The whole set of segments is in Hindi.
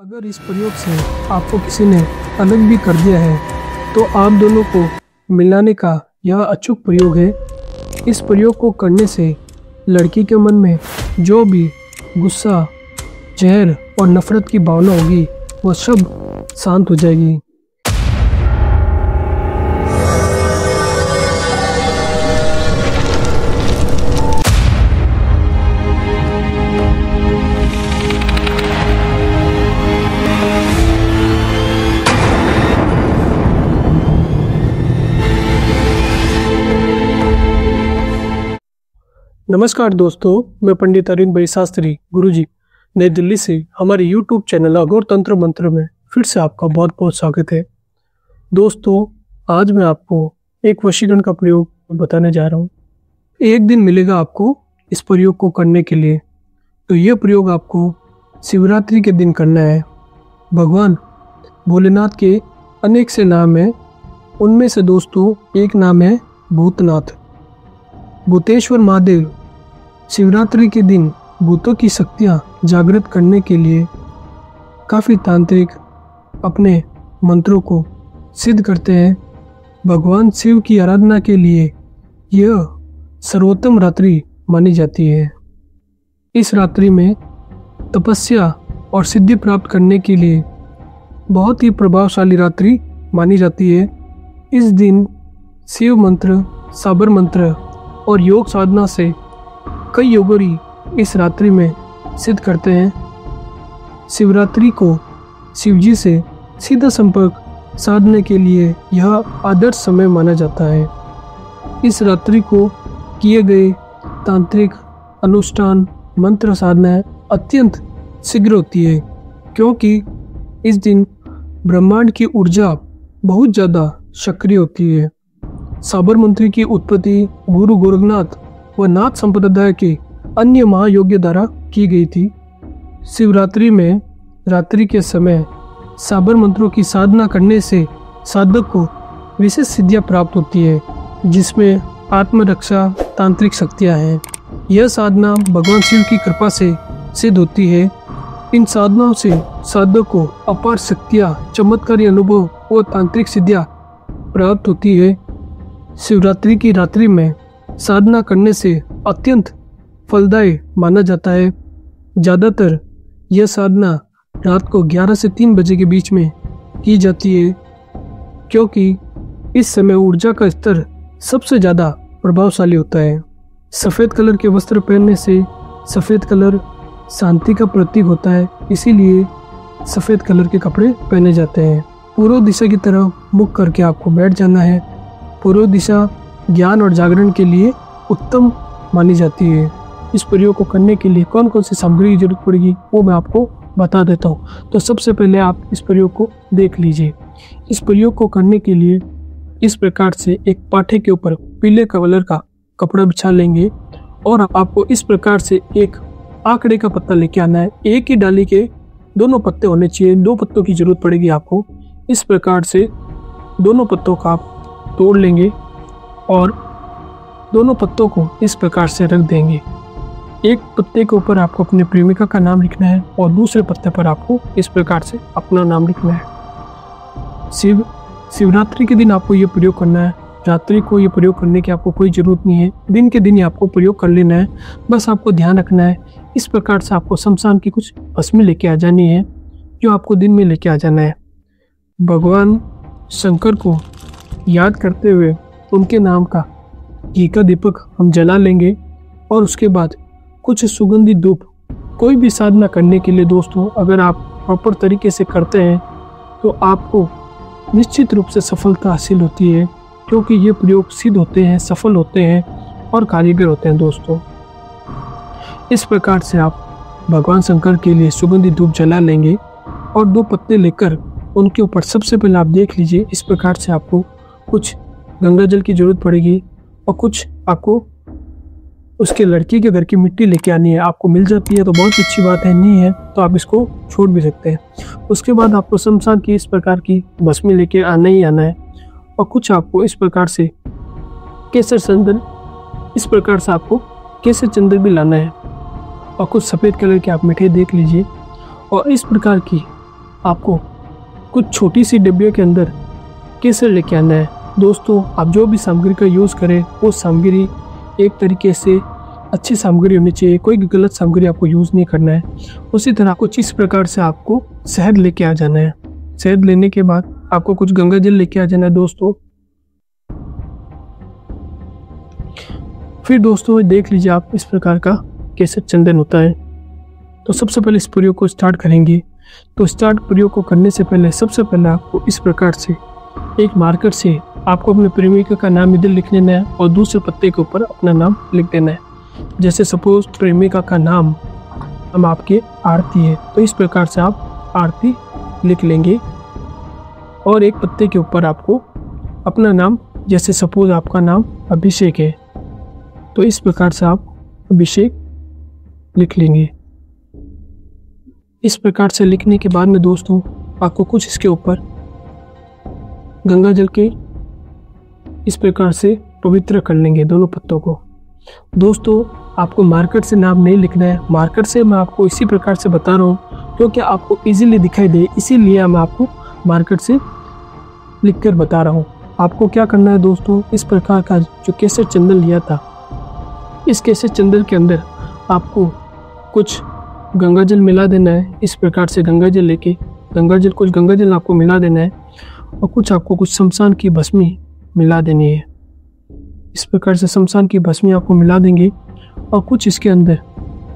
अगर इस प्रयोग से आपको किसी ने अलग भी कर दिया है तो आप दोनों को मिलाने का यह अचूक प्रयोग है। इस प्रयोग को करने से लड़की के मन में जो भी गुस्सा, जहर और नफरत की भावना होगी वह सब शांत हो जाएगी। नमस्कार दोस्तों, मैं पंडित अरविंद भाई शास्त्री गुरुजी नई दिल्ली से हमारे YouTube चैनल अघोर तंत्र मंत्र में फिर से आपका बहुत बहुत स्वागत है। दोस्तों, आज मैं आपको एक वशीकरण का प्रयोग बताने जा रहा हूँ। एक दिन मिलेगा आपको इस प्रयोग को करने के लिए। तो यह प्रयोग आपको शिवरात्रि के दिन करना है। भगवान भोलेनाथ के अनेक से नाम हैं, उनमें से दोस्तों एक नाम है भूतनाथ। भूतेश्वर महादेव शिवरात्रि के दिन भूतों की शक्तियाँ जागृत करने के लिए काफ़ी तांत्रिक अपने मंत्रों को सिद्ध करते हैं। भगवान शिव की आराधना के लिए यह सर्वोत्तम रात्रि मानी जाती है। इस रात्रि में तपस्या और सिद्धि प्राप्त करने के लिए बहुत ही प्रभावशाली रात्रि मानी जाती है। इस दिन शिव मंत्र, साबर मंत्र और योग साधना से कई योगरी इस रात्रि में सिद्ध करते हैं। शिवरात्रि को शिवजी से सीधा संपर्क साधने के लिए यह आदर्श समय माना जाता है। इस रात्रि को किए गए तांत्रिक अनुष्ठान, मंत्र साधनाएं अत्यंत शीघ्र होती है, क्योंकि इस दिन ब्रह्मांड की ऊर्जा बहुत ज़्यादा सक्रिय होती है। साबर मंत्र की उत्पत्ति गुरु गोरखनाथ व नाथ संप्रदाय के अन्य महायोग्य द्वारा की गई थी। शिवरात्रि में रात्रि के समय साबर मंत्रों की साधना करने से साधक को विशेष सिद्धियां प्राप्त होती है, जिसमें आत्मरक्षा, तांत्रिक शक्तियां हैं। यह साधना भगवान शिव की कृपा से सिद्ध होती है। इन साधनाओं से साधक को अपार शक्तियां, चमत्कारी अनुभव व तांत्रिक सिद्धियां प्राप्त होती है। शिवरात्रि की रात्रि में साधना करने से अत्यंत फलदायी माना जाता है। ज़्यादातर यह साधना रात को 11 से 3 बजे के बीच में की जाती है, क्योंकि इस समय ऊर्जा का स्तर सबसे ज़्यादा प्रभावशाली होता है। सफ़ेद कलर के वस्त्र पहनने से सफ़ेद कलर शांति का प्रतीक होता है, इसीलिए सफ़ेद कलर के कपड़े पहने जाते हैं। पूर्व दिशा की तरफ मुख करके आपको बैठ जाना है। पूर्व दिशा ज्ञान और जागरण के लिए उत्तम मानी जाती है। इस प्रयोग को करने के लिए कौन कौन सी सामग्री की जरूरत पड़ेगी वो मैं आपको बता देता हूँ। तो सबसे पहले आप इस प्रयोग को देख लीजिए। इस प्रयोग को करने के लिए इस प्रकार से एक पाठे के ऊपर पीले कलर का कपड़ा बिछा लेंगे और आपको इस प्रकार से एक आंकड़े का पत्ता लेके आना है। एक ही डाली के दोनों पत्ते होने चाहिए, 2 पत्तों की जरूरत पड़ेगी आपको। इस प्रकार से दोनों पत्तों का आप तोड़ लेंगे और दोनों पत्तों को इस प्रकार से रख देंगे। एक पत्ते के ऊपर आपको अपने प्रेमिका का नाम लिखना है और दूसरे पत्ते पर आपको इस प्रकार से अपना नाम लिखना है। शिवरात्रि के दिन आपको ये प्रयोग करना है। रात्रि को ये प्रयोग करने की आपको कोई ज़रूरत नहीं है, दिन के दिन ही आपको प्रयोग कर लेना है। बस आपको ध्यान रखना है, इस प्रकार से आपको शमशान की कुछ भस्मी लेके आ जानी है, जो आपको दिन में लेके आ जाना है। भगवान शंकर को याद करते हुए उनके नाम का घी का दीपक हम जला लेंगे और उसके बाद कुछ सुगंधित धूप। कोई भी साधना करने के लिए दोस्तों अगर आप प्रॉपर तरीके से करते हैं तो आपको निश्चित रूप से सफलता हासिल होती है, क्योंकि ये प्रयोग सिद्ध होते हैं, सफल होते हैं और कारीगर होते हैं दोस्तों। इस प्रकार से आप भगवान शंकर के लिए सुगंधित धूप जला लेंगे और 2 पत्ते लेकर उनके ऊपर सबसे पहले आप देख लीजिए, इस प्रकार से आपको कुछ गंगा जल की जरूरत पड़ेगी और कुछ आपको उसके लड़की के घर की मिट्टी लेके आनी है। आपको मिल जाती है तो बहुत अच्छी बात है, नहीं है तो आप इसको छोड़ भी सकते हैं। उसके बाद आपको शमशान की इस प्रकार की भस्मी लेके आना ही आना है और कुछ आपको इस प्रकार से केसर चंदन, इस प्रकार से आपको केसर चंदन भी लाना है और कुछ सफ़ेद कलर के आप मिठाई देख लीजिए और इस प्रकार की आपको कुछ छोटी सी डिब्बियों के अंदर केसर लेके आना है। दोस्तों, आप जो भी सामग्री का यूज़ करें वो सामग्री एक तरीके से अच्छी सामग्री होनी चाहिए, कोई गलत सामग्री आपको यूज़ नहीं करना है। उसी तरह कुछ इस प्रकार से आपको शहद लेके आ जाना है। शहद लेने के बाद आपको कुछ गंगा जल लेके आ जाना है दोस्तों। फिर दोस्तों देख लीजिए आप, इस प्रकार का केसर चंदन होता है। तो सबसे पहले इस प्रयोग को स्टार्ट करेंगे। तो स्टार्ट प्रयोग को करने से पहले सबसे पहले आपको इस प्रकार से एक मार्कर से आपको अपने प्रेमिका का नाम इधर लिख लेना है और दूसरे पत्ते के ऊपर अपना नाम लिख देना है। जैसे सपोज प्रेमिका का नाम हम आपके आरती है, तो इस प्रकार से आप आरती लिख लेंगे और एक पत्ते के ऊपर आपको अपना नाम, जैसे सपोज आपका नाम अभिषेक है, तो इस प्रकार से आप अभिषेक लिख लेंगे। इस प्रकार से लिखने के बाद में दोस्तों आपको कुछ इसके ऊपर गंगा जल के इस प्रकार से पवित्र कर लेंगे दोनों पत्तों को। दोस्तों, आपको मार्कर से नाम नहीं लिखना है। मार्कर से मैं आपको इसी प्रकार से बता रहा हूँ क्योंकि आपको इजीली दिखाई दे, इसीलिए मैं आपको मार्कर से लिखकर बता रहा हूँ। आपको क्या करना है दोस्तों, इस प्रकार का जो केसर चंदन लिया था, इस केसर चंदन के अंदर आपको कुछ गंगा जल मिला देना है। इस प्रकार से गंगा जल लेके कुछ गंगा जल आपको मिला देना है और कुछ शमशान की भस्मी मिला देनी है। इस प्रकार से शमशान की भस्मी आपको मिला देंगे और कुछ इसके अंदर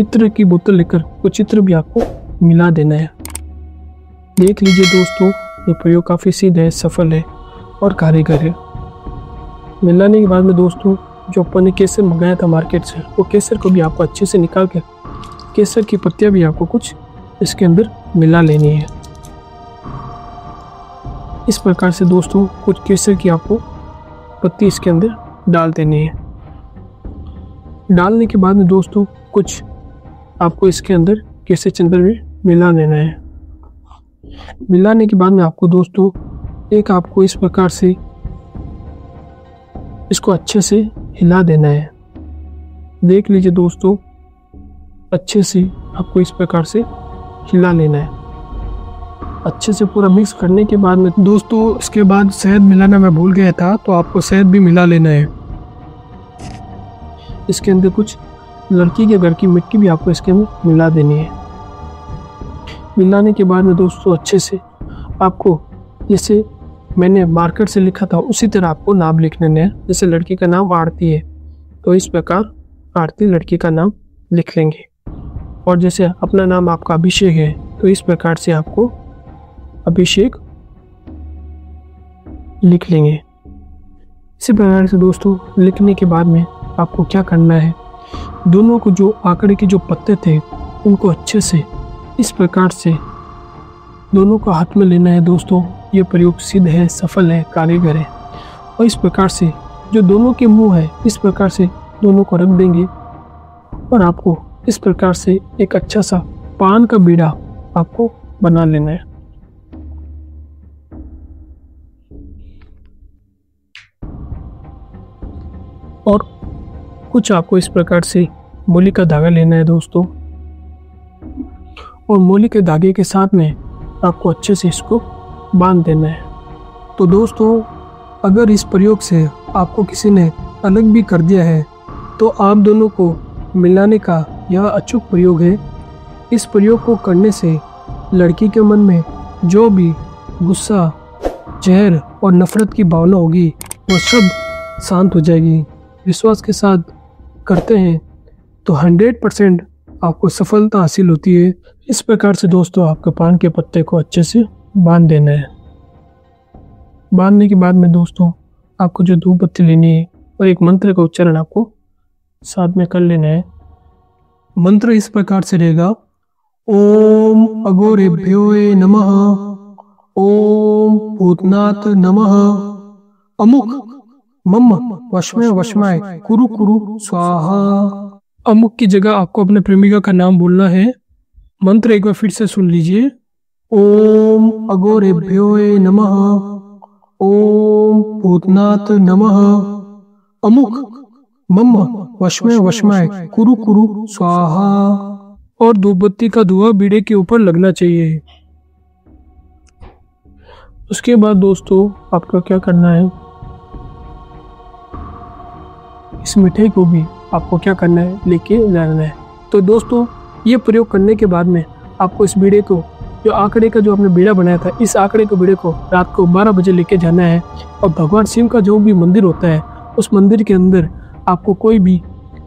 इत्र की बोतल लेकर कुछ इत्र भी आपको मिला देना है। देख लीजिए दोस्तों, ये प्रयोग काफ़ी सिद्ध है, सफल है और कारीगर है। मिलाने के बाद में दोस्तों जो अपन ने केसर मंगाया था मार्केट से, वो केसर को भी आपको अच्छे से निकाल कर केसर की पत्तियां भी आपको कुछ इसके अंदर मिला लेनी है। इस प्रकार से दोस्तों कुछ केसर की आपको पत्ती इसके अंदर डाल देनी है। डालने के बाद में दोस्तों कुछ आपको इसके अंदर केसर चंदन भी मिला देना है। मिलाने के बाद में आपको दोस्तों आपको इस प्रकार से इसको अच्छे से हिला देना है। देख लीजिए दोस्तों, अच्छे से आपको इस प्रकार से हिला लेना है। अच्छे से पूरा मिक्स करने के बाद में दोस्तों इसके बाद शहद मिलाना मैं भूल गया था, तो आपको शहद भी मिला लेना है। इसके अंदर कुछ लड़की के घर की मिट्टी भी आपको इसके अंदर मिला देनी है। मिलाने के बाद में दोस्तों अच्छे से आपको, जैसे मैंने मार्कर से लिखा था उसी तरह आपको नाम लिख लेना है। जैसे लड़की का नाम आरती है, तो इस प्रकार आरती लड़की का नाम लिख लेंगे। और जैसे अपना नाम आपका अभिषेक है, तो इस प्रकार से आपको अभिषेक लिख लेंगे। इसी प्रकार से दोस्तों लिखने के बाद में आपको क्या करना है, दोनों को जो आंकड़े के जो पत्ते थे उनको अच्छे से इस प्रकार से दोनों को हाथ में लेना है। दोस्तों ये प्रयोग सिद्ध है, सफल है, कारीगर है। और इस प्रकार से जो दोनों के मुंह है, इस प्रकार से दोनों को रख देंगे और आपको इस प्रकार से एक अच्छा सा पान का बीड़ा आपको बना लेना है। और कुछ आपको इस प्रकार से मूली का धागा लेना है दोस्तों, और मूली के धागे के साथ में आपको अच्छे से इसको बांध देना है। तो दोस्तों अगर इस प्रयोग से आपको किसी ने अलग भी कर दिया है, तो आप दोनों को मिलाने का यह अचूक प्रयोग है। इस प्रयोग को करने से लड़की के मन में जो भी गुस्सा, जहर और नफरत की भावना होगी वो सब शांत हो जाएगी। विश्वास के साथ करते हैं तो 100% आपको सफलता हासिल होती है। इस प्रकार से दोस्तों आपके पान के पत्ते को अच्छे से बांध देना है। बांधने के बाद में दोस्तों आपको जो धूप बत्ती लेनी है और एक मंत्र का उच्चारण आपको साथ में कर लेना है। मंत्र इस प्रकार से रहेगा, ओम अघोरेभ्यो नमः, ओम भूतनाथ नमः, अमुक मम वशमय वशमाय कुरु कुरु स्वाहा। अमुक की जगह आपको अपने प्रेमिका का नाम बोलना है। मंत्र एक बार फिर से सुन लीजिए, ओम अघोरेभ्यो नमः, ओम भूतनाथ नमः, अमुक मम वशमय वशमाय कुरु कुरु स्वाहा। और धूपबत्ती का धुआं बीड़े के ऊपर लगना चाहिए। उसके बाद दोस्तों आपको क्या करना है, इस मिठाई को भी आपको क्या करना है, लेके जाना है। तो दोस्तों ये प्रयोग करने के बाद में आपको इस बीड़े को, जो आंकड़े का जो आपने बीड़ा बनाया था, इस आंकड़े के बीड़े को रात को 12 बजे लेके जाना है और भगवान शिव का जो भी मंदिर होता है उस मंदिर के अंदर आपको कोई भी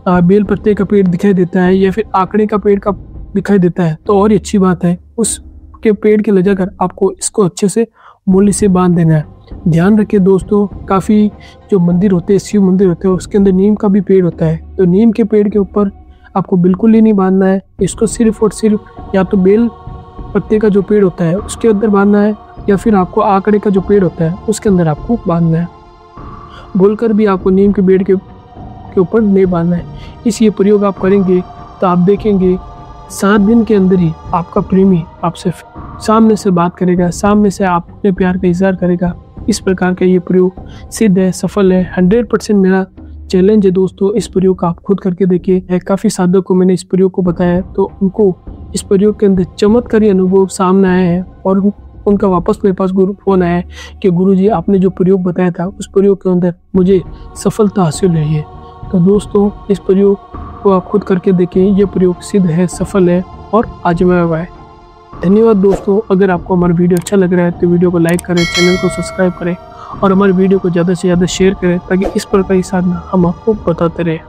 बेल पत्ते का पेड़ दिखाई देता है या फिर आंकड़े का पेड़ का दिखाई देता है तो और ही अच्छी बात है, उसके पेड़ के ले जाकर आपको इसको अच्छे से मूल्य से बांध देना है। ध्यान रखिए दोस्तों, काफ़ी जो मंदिर होते हैं, शिव मंदिर होते हैं, उसके अंदर नीम का भी पेड़ होता है, तो नीम के पेड़ के ऊपर आपको बिल्कुल ही नहीं बांधना है। इसको सिर्फ और सिर्फ या तो बेल पत्ते का जो पेड़ होता है उसके अंदर बांधना है या फिर आपको आंकड़े का जो पेड़ होता है उसके अंदर आपको बांधना है। बोलकर भी आपको नीम के पेड़ के ऊपर नहीं बांधना है। इस ये प्रयोग आप करेंगे तो आप देखेंगे 7 दिन के अंदर ही आपका प्रेमी आपसे सामने से बात करेगा, सामने से आप अपने प्यार का इजहार करेगा। इस प्रकार का ये प्रयोग सिद्ध है, सफल है, 100% मेरा चैलेंज है दोस्तों। इस प्रयोग का आप खुद करके देखिए। काफ़ी साधक को मैंने इस प्रयोग को बताया तो उनको इस प्रयोग के अंदर चमत्कारी अनुभव सामने आए हैं और उनका वापस मेरे पास फोन आया है कि गुरुजी आपने जो प्रयोग बताया था उस प्रयोग के अंदर मुझे सफलता हासिल हुई है। तो दोस्तों इस प्रयोग को आप खुद करके देखें, ये प्रयोग सिद्ध है, सफल है और आजमाया हुआ है। धन्यवाद दोस्तों। अगर आपको हमारा वीडियो अच्छा लग रहा है तो वीडियो को लाइक करें, चैनल को सब्सक्राइब करें और हमारे वीडियो को ज़्यादा से ज़्यादा शेयर करें ताकि इस प्रकार की साधना हम आपको बताते रहें।